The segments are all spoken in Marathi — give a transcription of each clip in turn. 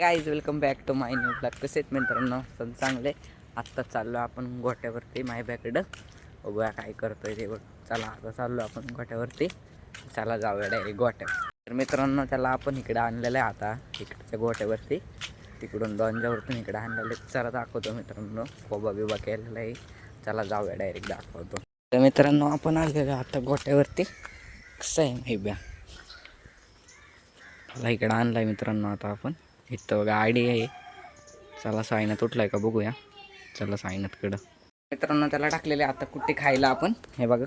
Guys welcome back to my new blog. कसे आहेत मित्रांनो? पण चांगले. आत्ता चाललो आपण गोठ्यावरती मायब्याकडं. बघूया काय करतोय ते. चला आता चाललो आपण गोठ्यावरती. चला जाऊया डायरेक्ट गोठ्यावर. तर मित्रांनो त्याला आपण इकडे आणलेलं आहे. आता इकडच्या गोठ्यावरती तिकडून दोंजावरतून इकडे आणलेलं आहे. चला दाखवतो मित्रांनो. कोबा बिबा केलेला आहे. चला जाऊया डायरेक्ट दाखवतो. तर मित्रांनो आपण आलेलो आता गोठ्यावरती. कसं आहे माहिब्या मला इकडं आणलं आहे मित्रांनो. आता आपण इथं गाडी आहे. चला साईनात उठलाय का बघूया. चला साईनातकडं. मित्रांनो त्याला टाकलेले आता कुट्टी खायला आपण. हे बघा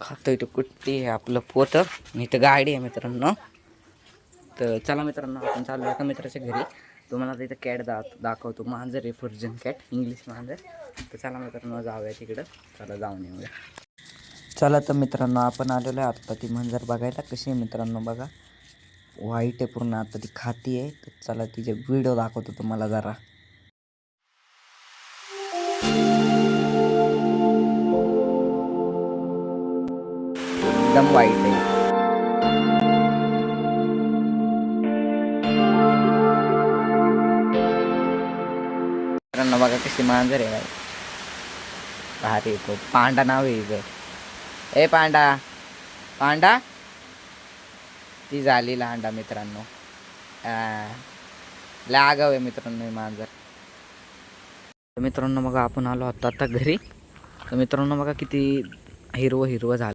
खातोय तो कुट्टी. आहे आपलं पोतं. इथं गाडी आहे मित्रांनो. तर चला मित्रांनो आपण चालू एका मित्राच्या घरी. तुम्हाला तिथं कॅट दाखवतो. मांजर आहे पर्शियन कॅट, इंग्लिश मांजर. तर चला मित्रांनो जाऊया तिकडं. चला जाऊन येऊया. चला तर मित्रांनो आपण आलेलो आहे आत्ता ती मांजर बघायला. कशी आहे मित्रांनो बघा. वाईट आहे पूर्ण. आता ती खाती आहे. तर चला तिचे व्हिडिओ दाखवतो तुम्हाला जरा. एकदम वाईट आहे. मित्रांनो बघा कशी मांजर आहे. भारी येतो. पांडा नाव आहे इथं. ए पांडा पांडा. ती झाली लांडा मित्रांनो. लागाव आहे मित्रांनो मांजर. तर मित्रांनो बघा आपण आलो आता घरी. तर मित्रांनो बघा किती हिरवं झालं.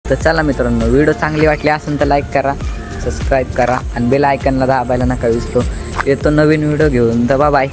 तर चला मित्रांनो व्हिडिओ चांगली वाटली असेल तर लाईक करा, सबस्क्राईब करा आणि बेल आयकॉनला दाबायला नका विसरू. येतो नवीन व्हिडिओ घेऊन. तर बाय.